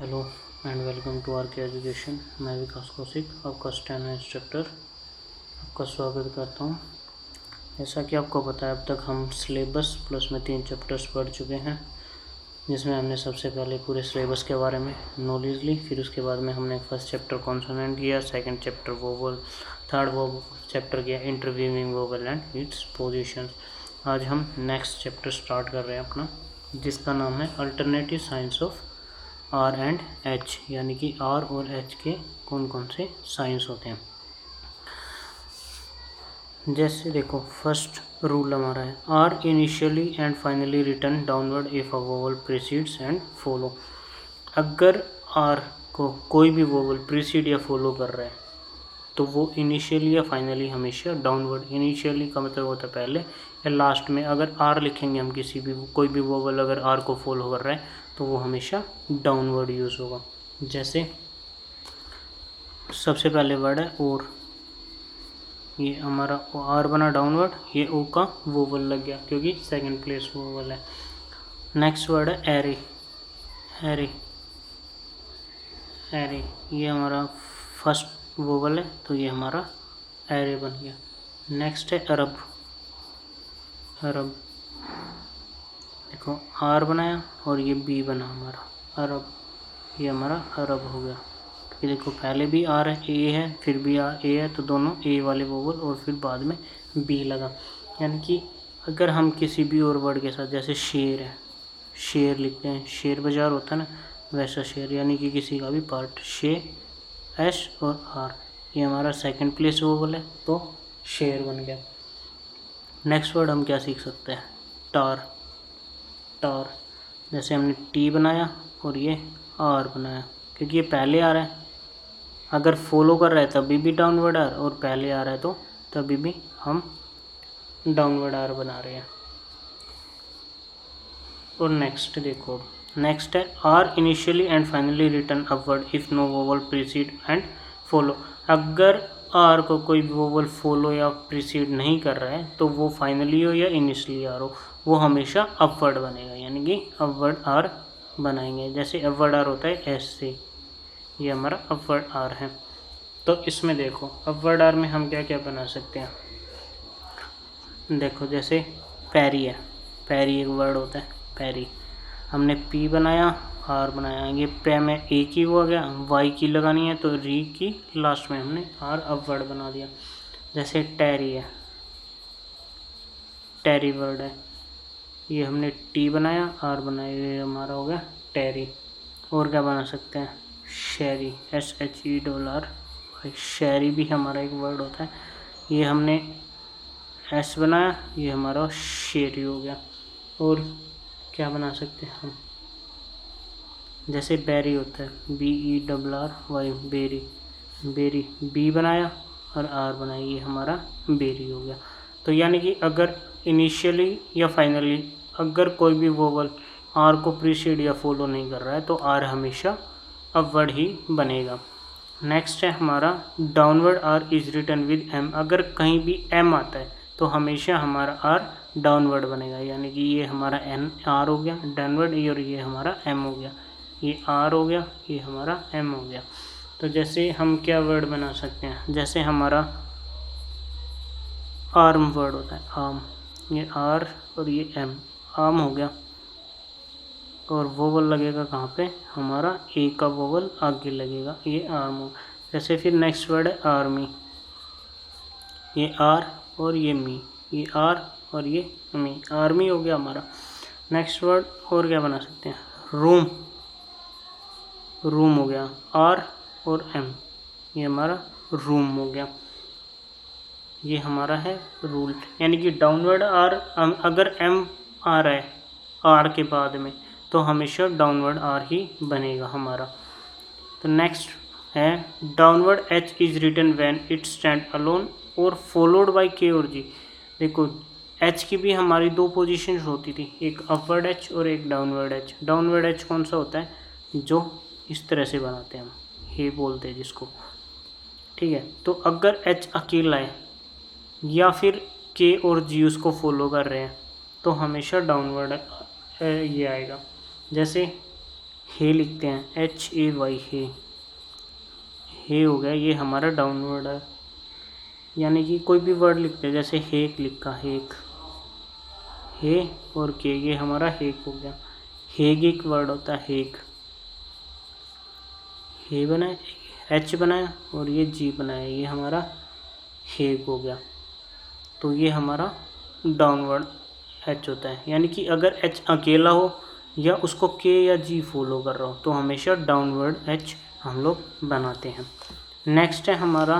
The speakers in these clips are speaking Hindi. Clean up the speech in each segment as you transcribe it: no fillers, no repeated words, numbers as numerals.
Hello and welcome to R K education. मैं विकास कौशिक, आपका स्टेनो इंस्ट्रक्टर, आपका स्वागत करता हूँ। जैसा कि आपको पता है, अब तक हम सिलेबस प्लस में 3 चैप्टर्स पढ़ चुके हैं, जिसमें हमने सबसे पहले पूरे सिलेबस के बारे में नॉलेज ली। फिर उसके बाद में हमने फर्स्ट चैप्टर कॉन्सोनेंट किया, second chapter vowel, third chapter किया इंटरवीविंग वोवल एंड इट्स पोजीशंस। आज हम नेक्स्ट चैप्टर स्टार्ट कर रहे हैं अपना, जिसका नाम है alternative science of R and H, यानी कि आर और एच के कौन कौन से साइंस होते हैं। जैसे देखो, फर्स्ट रूल हमारा है R initially and finally return downward if a vowel precedes and follow. अगर आर को कोई भी वोवल प्रीसीड या फॉलो कर रहा है तो वो इनिशियली या फाइनली हमेशा डाउनवर्ड। इनिशियली का मतलब होता है पहले या लास्ट में। अगर आर लिखेंगे हम किसी भी कोई भी वोवल अगर आर को फॉलो कर रहा है तो वो हमेशा डाउनवर्ड यूज़ होगा। जैसे सबसे पहले वर्ड है और, ये हमारा आर बना डाउनवर्ड, ये ओ का वोवल लग गया क्योंकि सेकंड प्लेस वोवल है। नेक्स्ट वर्ड है एरे। एरे एरे ये हमारा फर्स्ट वोवल है तो ये हमारा एरे बन गया। नेक्स्ट है अरब। अरब देखो, आर बनाया और ये बी बना हमारा अरब, ये हमारा अरब हो गया। ये देखो, पहले भी आर है, ए है, फिर भी आर ए है, तो दोनों ए वाले वोवल और फिर बाद में बी लगा। यानी कि अगर हम किसी भी और वर्ड के साथ, जैसे शेर है, शेर लिखते हैं, शेर बाजार होता है ना, वैसा शेर, यानी कि किसी का भी पार्ट, शे एस और आर, ये हमारा सेकंड प्लेस वोवल है तो शेर बन गया। नेक्स्ट वर्ड हम क्या सीख सकते हैं, टार। टार जैसे हमने टी बनाया और ये आर बनाया, क्योंकि ये पहले आ रहा है, अगर फॉलो कर रहा है तभी भी डाउनवर्ड आर, और पहले आ रहा है तो तभी भी हम डाउनवर्ड आर बना रहे हैं। और नेक्स्ट देखो, नेक्स्ट है R initially and finally return upward if no vowel precede and follow. अगर आर को कोई वोवल फॉलो या प्रीसीड नहीं कर रहा है तो वो फाइनली हो या इनिशियली आर हो, वो हमेशा अपवर्ड बनेगा, यानी कि अपवर्ड आर बनाएंगे। जैसे अपवर्ड आर होता है एस से, ये हमारा अपवर्ड आर है। तो इसमें देखो, अपवर्ड आर में हम क्या क्या बना सकते हैं। देखो, जैसे पैरी है, पैरी एक वर्ड होता है, पैरी। हमने पी बनाया, आर बनाया, ये पे में ए की वो आ गया, वाई की लगानी है तो री की लास्ट में हमने आर अपवर्ड बना दिया। जैसे टैरी है, टैरी वर्ड है, ये हमने टी बनाया, आर बनाया, ये हमारा हो गया टैरी। और क्या बना सकते हैं, शैरी, SHERR, शैरी भी हमारा एक वर्ड होता है, ये हमने एस बनाया, ये हमारा शेरी हो गया। और क्या बना सकते हैं हम, जैसे बैरी होता है, BERRY, बेरी। बेरी बी बनाया और आर बनाया, ये हमारा बेरी हो गया। तो यानी कि अगर इनिशियली या फाइनली अगर कोई भी वोवल आर को प्रीसीड या फॉलो नहीं कर रहा है तो आर हमेशा अपवर्ड ही बनेगा। नेक्स्ट है हमारा downward R is written with M. अगर कहीं भी एम आता है तो हमेशा हमारा आर डाउनवर्ड बनेगा, यानी कि ये हमारा एन आर हो गया डाउनवर्ड, और ये हमारा एम हो गया, ये आर हो गया, ये हमारा एम हो गया। तो जैसे हम क्या वर्ड बना सकते हैं, जैसे हमारा आर्म वर्ड होता है, आर्म, ये आर और ये एम, आर्म हो गया। और वोवल लगेगा कहाँ पे, हमारा ए का वोवल आगे लगेगा, ये आर्म हो। जैसे फिर नेक्स्ट वर्ड है आर्मी, ये आर और ये मी, ये आर और ये मी, आर्मी हो गया हमारा। नेक्स्ट वर्ड और क्या बना सकते हैं, रूम। रूम हो गया, आर और एम, ये हमारा रूम हो गया। ये हमारा है रूल, यानी कि डाउनवर्ड आर, अगर एम आ रहा है आर के बाद में तो हमेशा डाउनवर्ड आर ही बनेगा हमारा। तो नेक्स्ट है downward H is written when it stand alone और फॉलोड बाय के और जी। देखो, एच की भी हमारी 2 पोजीशंस होती थी, एक अपवर्ड एच और एक डाउनवर्ड एच। डाउनवर्ड एच कौन सा होता है, जो इस तरह से बनाते हैं हम, हे बोलते हैं जिसको, ठीक है। तो अगर एच अकेला है या फिर के और जी उसको फॉलो कर रहे हैं तो हमेशा डाउनवर्ड ये आएगा। जैसे हे लिखते हैं, HAY हे, हे हो गया, ये हमारा डाउनवर्ड है। यानी कि कोई भी वर्ड लिखते हैं, जैसे हेक लिखा, हेक, हे और के, ये हमारा हेक हो गया। हेग एक वर्ड होता है, हेग, हे बनाया, एच बनाया और ये जी बनाया, ये हमारा हेग हो गया। तो ये हमारा डाउनवर्ड एच होता है। यानी कि अगर एच अकेला हो या उसको के या जी फॉलो कर रहा हो तो हमेशा डाउनवर्ड एच हम लोग बनाते हैं। नेक्स्ट है हमारा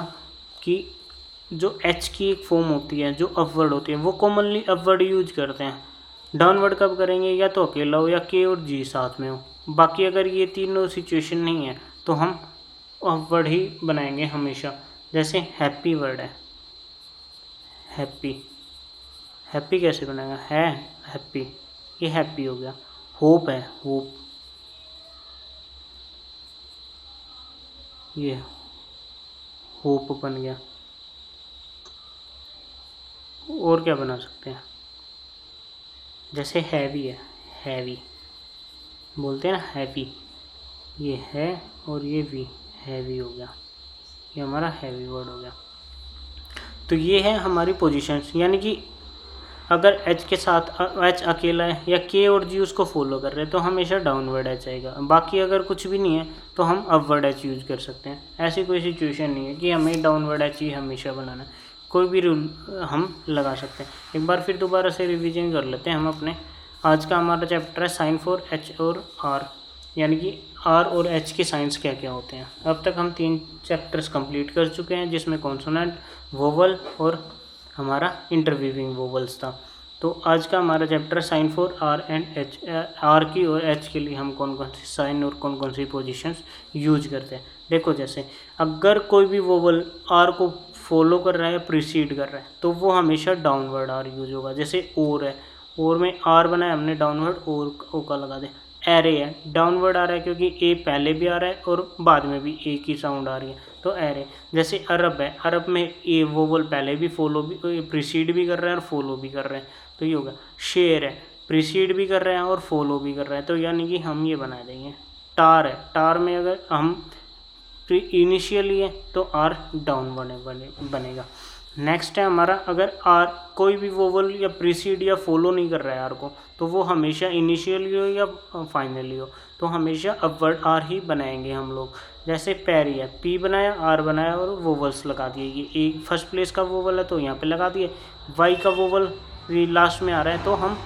कि जो एच की एक फॉर्म होती है जो अपवर्ड होती है, वो कॉमनली अपवर्ड यूज करते हैं। डाउनवर्ड कब करेंगे, या तो अकेला हो या के और जी साथ में हो। बाकी अगर ये तीनों सिचुएशन नहीं है तो हम अपवर्ड ही बनाएंगे हमेशा। जैसे हैप्पी वर्ड है, हैप्पी, हैप्पी कैसे बनेगा, है हैप्पी, ये हैप्पी हो गया। होप है, होप, ये होप बन गया। और क्या बना सकते हैं, जैसे हैवी है, हैवी बोलते हैं ना, हैवी, ये है और ये वी, हैवी हो गया, ये हमारा हैवी वर्ड हो गया। तो ये है हमारी पोजीशंस। यानी कि अगर एच के साथ एच अकेला है या के और जी उसको फॉलो कर रहे हैं तो हमेशा डाउनवर्ड एच आएगा। बाकी अगर कुछ भी नहीं है तो हम अपवर्ड एच यूज कर सकते हैं। ऐसी कोई सिचुएशन नहीं है कि हमें डाउनवर्ड एच ही हमेशा बनाना है, कोई भी रूल हम लगा सकते हैं। एक बार फिर दोबारा से रिवीजन कर लेते हैं हम अपने। आज का हमारा चैप्टर है साइन फॉर एच और आर, यानी कि आर और एच के साइंस क्या क्या होते हैं। अब तक हम 3 चैप्टर्स कंप्लीट कर चुके हैं, जिसमें कॉन्सोनेंट, वोवल और हमारा इंटरवीविंग वोवल्स था। तो आज का हमारा chapter sign for R and H, R की और एच के लिए हम कौन कौन सी साइन और कौन कौन सी पोजीशंस यूज करते हैं। देखो, जैसे अगर कोई भी वोवल आर को फॉलो कर रहा है या प्रीसीड कर रहा है तो वो हमेशा डाउनवर्ड आर यूज होगा। जैसे और है, और में आर बनाया हमने डाउनवर्ड, और ओ का लगा दे। एरे है, डाउनवर्ड आ रहा है क्योंकि ए पहले भी आ रहा है और बाद में भी ए की साउंड आ रही है, तो एरे। जैसे अरब है, अरब में ए वोवल पहले भी फॉलो भी प्रीसीड भी कर रहे हैं और फॉलो भी कर रहे हैं, तो ये होगा। शेर है, प्रीसीड भी कर रहे हैं और फॉलो भी कर रहे हैं, तो यानी कि हम ये बना देंगे। टार है, टार में अगर हम इनिशियली है तो आर डाउनवर्ड बनेगा। नेक्स्ट है हमारा, अगर आर कोई भी वोवल या प्रीसीड या फॉलो नहीं कर रहा है आर को, तो वो हमेशा इनिशियली हो या फाइनली हो, तो हमेशा अपवर्ड आर ही बनाएंगे हम लोग। जैसे पैरी है, पी बनाया, आर बनाया और वोवल्स लगा दिए। ये एक फर्स्ट प्लेस का वोवल है तो यहाँ पे लगा दिए। वाई का वोवल लास्ट में आ रहा है तो हम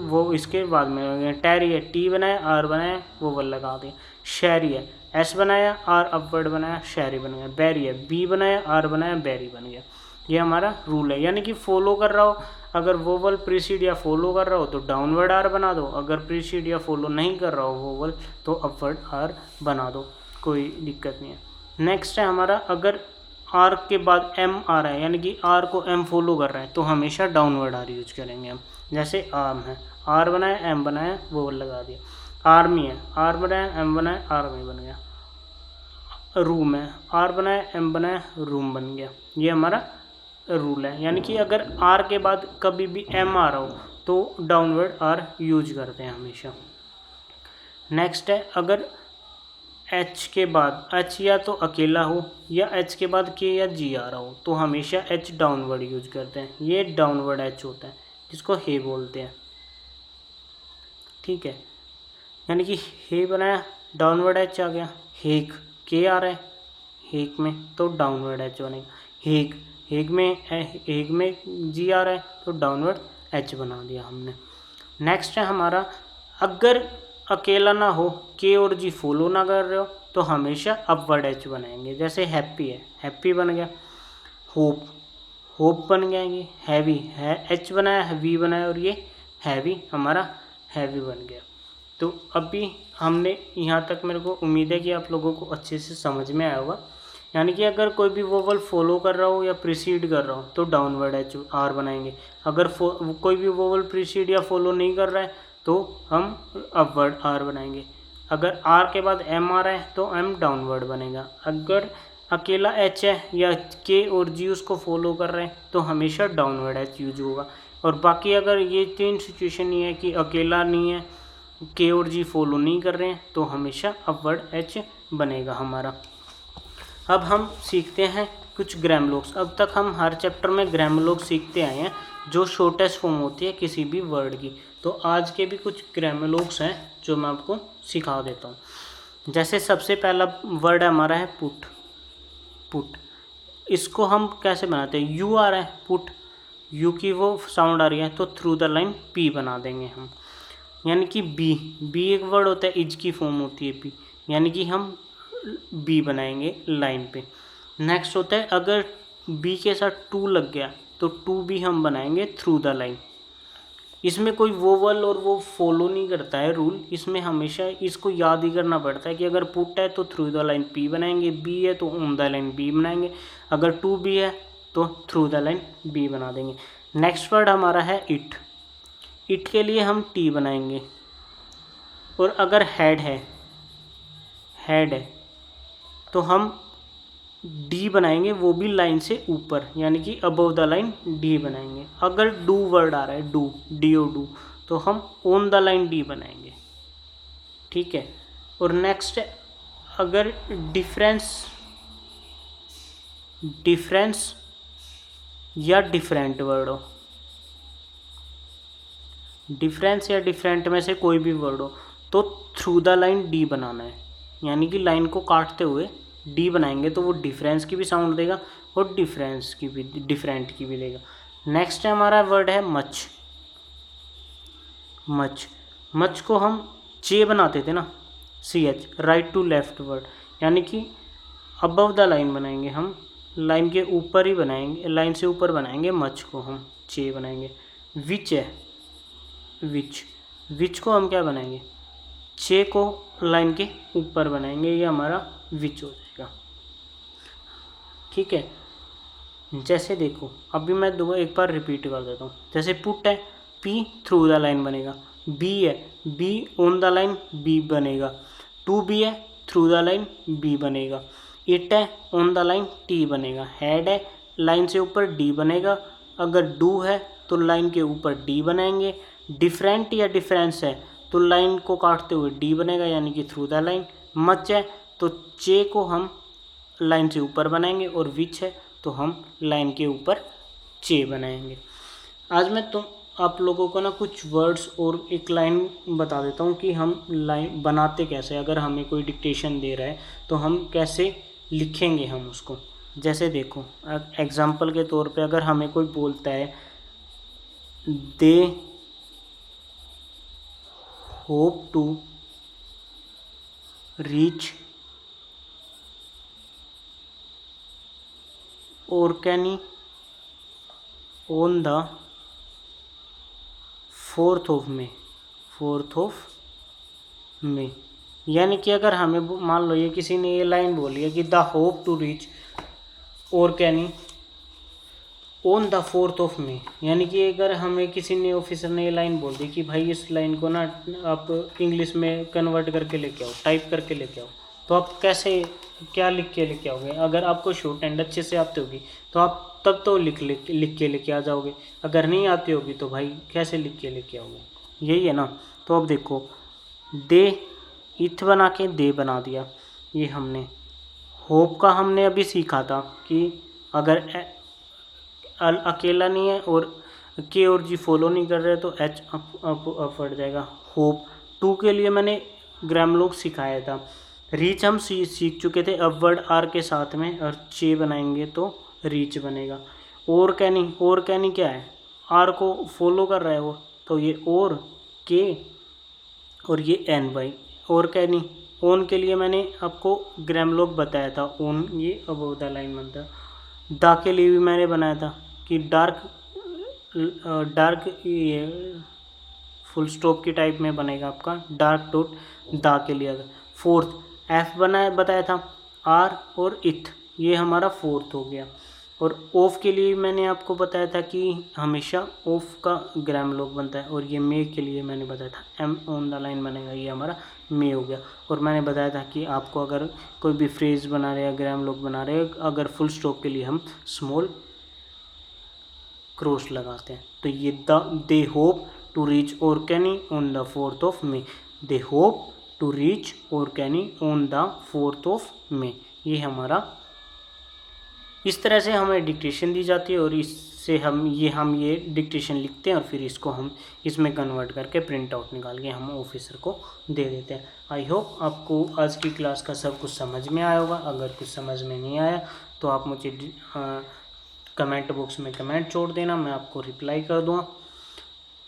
वो इसके बाद में। टैरी है, टी बनाया, आर बनाया, वोवल लगा दिए। शैरी है, एस बनाया, आर अपवर्ड बनाया, शैरी बन गया। बैरी है, बी बनाया, आर बनाया, बैरी बन गया। ये हमारा रूल है। यानी कि फॉलो कर रहा हो, अगर वोवल प्रीसीड या फॉलो कर रहा हो तो डाउनवर्ड आर बना दो, अगर प्रीसीड या फॉलो नहीं कर रहा हो वोवल तो अपवर्ड आर बना दो, कोई दिक्कत नहीं है। नेक्स्ट है हमारा, अगर आर के बाद एम आ रहा है, यानी कि आर को एम फॉलो कर रहा है तो हमेशा डाउनवर्ड आर यूज करेंगे हम। जैसे आर्म है, आर बनाया, एम बनाया, वोवल लगा दिया। आर्मी है, आर बनाया, एम बनाया, आर्मी बन गया। रूम है, आर बनाया, एम बनाया, रूम बन गया। ये हमारा रूल है। यानी कि अगर आर के बाद कभी भी एम आ रहा हो तो डाउनवर्ड आर यूज करते हैं हमेशा। नेक्स्ट है, अगर एच के बाद एच या तो अकेला हो या एच के बाद के या जी आ रहा हो तो हमेशा एच डाउनवर्ड यूज करते हैं। ये डाउनवर्ड एच होता है जिसको हे बोलते हैं, ठीक है। यानी कि हे बनाया, डाउनवर्ड एच आ गया। हेक, के आ रहा है हेक में तो डाउनवर्ड एच बनेगा। हेक, हेग में जी आ रहा है तो डाउनवर्ड एच बना दिया हमने। नेक्स्ट है हमारा, अगर अकेला ना हो, के और जी फॉलो ना कर रहे हो तो हमेशा अपवर्ड एच बनाएंगे। जैसे हैप्पी है, हैप्पी बन गया। होप, होप बन गया। ये हैवी है, एच बनाया, वी बनाया और ये हैवी हमारा हैवी बन गया। तो अभी हमने यहाँ तक, मेरे को उम्मीद है कि आप लोगों को अच्छे से समझ में आया होगा। यानी कि अगर कोई भी वोवल फॉलो कर रहा हो या प्रीसीड कर रहा हो तो डाउनवर्ड एच आर बनाएंगे। अगर कोई भी वोवल प्रीसीड या फॉलो नहीं कर रहा है तो हम अपवर्ड आर बनाएंगे। अगर आर के बाद एम आ रहा है तो एम डाउनवर्ड बनेगा। अगर अकेला एच है या के और जी उसको फॉलो कर रहे हैं तो हमेशा डाउनवर्ड एच यूज होगा। और बाकी अगर ये 3 सिचुएशन नहीं है कि अकेला नहीं है के और जी फॉलो नहीं कर रहे हैं तो हमेशा अपवर्ड एच बनेगा हमारा। अब हम सीखते हैं कुछ ग्रामलोग्स। अब तक हम हर चैप्टर में ग्रामलोग सीखते आए हैं जो शॉर्टेस्ट फॉर्म होती है किसी भी वर्ड की। तो आज के भी कुछ ग्रामलोग्स हैं जो मैं आपको सिखा देता हूँ। जैसे सबसे पहला वर्ड हमारा है पुट। पुट इसको हम कैसे बनाते हैं, यू आ रहा है पुट, यू की वो साउंड आ रही है तो थ्रू द लाइन पी बना देंगे हम, यानी कि बी एक वर्ड होता है, इज की फॉर्म होती है पी, यानी कि हम बी बनाएंगे लाइन पे। नेक्स्ट होता है अगर बी के साथ टू लग गया तो टू भी हम बनाएंगे थ्रू द लाइन। इसमें कोई वोवल और वो फॉलो नहीं करता है रूल, इसमें हमेशा इसको याद ही करना पड़ता है कि अगर पुट है तो थ्रू द लाइन पी बनाएंगे, बी है तो ऑन द लाइन बी बनाएंगे, अगर टू बी है तो थ्रू द लाइन बी बना देंगे। नेक्स्ट वर्ड हमारा है इट। इट के लिए हम टी बनाएंगे। और अगर हेड है तो हम डी बनाएंगे, वो भी लाइन से ऊपर, यानी कि अबव द लाइन डी बनाएंगे। अगर डू वर्ड आ रहा है, डू डी ओ डू, तो हम ऑन ड लाइन डी बनाएंगे, ठीक है। और नेक्स्ट अगर डिफरेंस या डिफरेंट वर्ड हो, डिफरेंस या डिफरेंट में से कोई भी वर्ड हो तो थ्रू द लाइन डी बनाना है, यानी कि लाइन को काटते हुए डी बनाएंगे तो वो डिफरेंस की भी साउंड देगा और डिफरेंस की भी, डिफरेंट की भी देगा। नेक्स्ट हमारा वर्ड है मच। मच को हम चे बनाते थे ना, C H, right to left word, यानी कि अबव द लाइन बनाएंगे हम, लाइन के ऊपर ही बनाएंगे, लाइन से ऊपर बनाएंगे मच को हम चे बनाएंगे। विच है विच को हम क्या बनाएंगे, चे को लाइन के ऊपर बनाएंगे, ये हमारा विच हो जाएगा, ठीक है। जैसे देखो अभी मैं एक बार रिपीट कर देता हूँ। जैसे पुट है पी थ्रू द लाइन बनेगा, बी है B on the line B बनेगा, टू बी है थ्रू द लाइन बी बनेगा, इट है ऑन द लाइन टी बनेगा, हेड है लाइन से ऊपर डी बनेगा, अगर डू है तो लाइन के ऊपर डी बनाएंगे, डिफरेंट या डिफरेंस है तो लाइन को काटते हुए डी बनेगा, यानी कि थ्रू द लाइन। मच है तो चे को हम लाइन से ऊपर बनाएंगे, और विच है तो हम लाइन के ऊपर चे बनाएंगे। आज मैं आप लोगों को ना कुछ वर्ड्स और एक लाइन बता देता हूँ कि हम लाइन बनाते कैसे, अगर हमें कोई डिक्टेशन दे रहा है तो हम कैसे लिखेंगे हम उसको। जैसे देखो एग्जाम्पल के तौर पे अगर हमें कोई बोलता है they hope to reach Orkney on the 4th of May, यानी कि अगर हमें मान लो ये किसी ने ये लाइन बोली है कि the hope to reach Orkney on the 4th of May, यानी कि अगर हमें किसी ने ऑफिसर ने ये लाइन बोल दी कि भाई इस लाइन को ना आप इंग्लिश में कन्वर्ट करके लेके आओ, टाइप करके लेके आओ, तो आप कैसे क्या लिख के लेके आओगे। अगर आपको शॉर्ट हैंड अच्छे से आती होगी तो आप तब तो लिख के लेके आ जाओगे, अगर नहीं आती होगी तो भाई कैसे लिख के लेके आओगे, यही है ना। तो अब देखो दे इथ बना के दे बना दिया, ये हमने होप का हमने अभी सीखा था कि अगर अकेला नहीं है और के और जी फॉलो नहीं कर रहे तो एच अप बढ़ जाएगा। होप टू के लिए मैंने ग्रामलोग सिखाया था। रीच हम सीख चुके थे, अपवर्ड आर के साथ में और चे बनाएंगे तो रीच बनेगा। और कैनी क्या है, आर को फॉलो कर रहा है वो, तो ये और के और ये एन बाई और कैनी। ओन के लिए मैंने आपको ग्रामलोग बताया था, ओन ये अबव द लाइन बनता है। दा के लिए भी मैंने बनाया था कि डार्क ये फुल स्टॉप की टाइप में बनेगा आपका, डार्क डॉट दा के लिए। अगर फोर्थ एफ बताया था, आर और इथ, ये हमारा फोर्थ हो गया। और ऑफ के लिए मैंने आपको बताया था कि हमेशा ऑफ का ग्रामलोग बनता है, और ये मे के लिए मैंने बताया था एम ऑन द लाइन बनेगा, ये हमारा मे हो गया। और मैंने बताया था कि आपको अगर कोई भी फ्रेज बना रहे हैं, ग्रामलोग बना रहे हैं, अगर फुल स्टॉप के लिए हम स्मॉल क्रॉस लगाते हैं। तो ये they hope to reach Orkney on the 4th of May। They hope to reach Orkney on the 4th May। ये हमारा इस तरह से हमें डिक्टेशन दी जाती है और इससे हम ये डिक्टेशन लिखते हैं और फिर इसको हम इसमें कन्वर्ट करके प्रिंट आउट निकाल के हम ऑफिसर को दे देते हैं। आई होप आपको आज की क्लास का सब कुछ समझ में आया होगा। अगर कुछ समझ में नहीं आया तो आप मुझे कमेंट बॉक्स में कमेंट छोड़ देना, मैं आपको रिप्लाई कर दूँगा।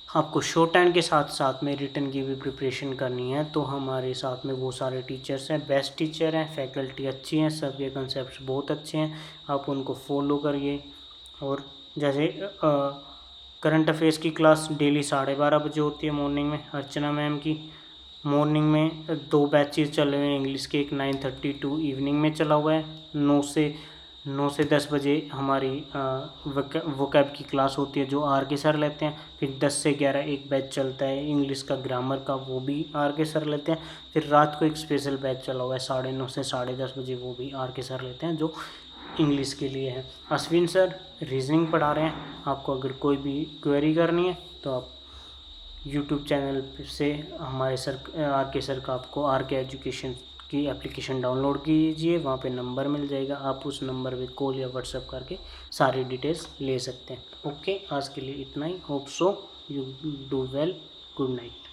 आपको शॉर्ट हैंड के साथ साथ में रिटन की भी प्रिपरेशन करनी है तो हमारे साथ में वो सारे टीचर्स हैं, बेस्ट टीचर हैं, फैकल्टी अच्छी हैं, सबके कंसेप्ट बहुत अच्छे हैं, आप उनको फॉलो करिए। और जैसे करंट अफेयर्स की क्लास डेली 12:30 बजे होती है मॉर्निंग में, अर्चना मैम की। मॉर्निंग में 2 बैचेस चले हुए हैं इंग्लिश के, एक 9:30 टू इवनिंग में चला हुआ है। 9 से 10 बजे हमारी वोकैब की क्लास होती है जो आर के सर लेते हैं। फिर 10 से 11 एक बैच चलता है इंग्लिश का ग्रामर का, वो भी आर के सर लेते हैं। फिर रात को एक स्पेशल बैच चला हुआ है 9:30 से 10:30 बजे, वो भी आर के सर लेते हैं जो इंग्लिश के लिए है। अश्विन सर रीजनिंग पढ़ा रहे हैं। आपको अगर कोई भी क्वेरी करनी है तो आप यूट्यूब चैनल से हमारे सर आर के सर का आपको आर के एजुकेशन की एप्लीकेशन डाउनलोड कीजिए, वहाँ पे नंबर मिल जाएगा, आप उस नंबर पे कॉल या व्हाट्सएप करके सारी डिटेल्स ले सकते हैं। ओके, आज के लिए इतना ही। Hope so you do well. Good night.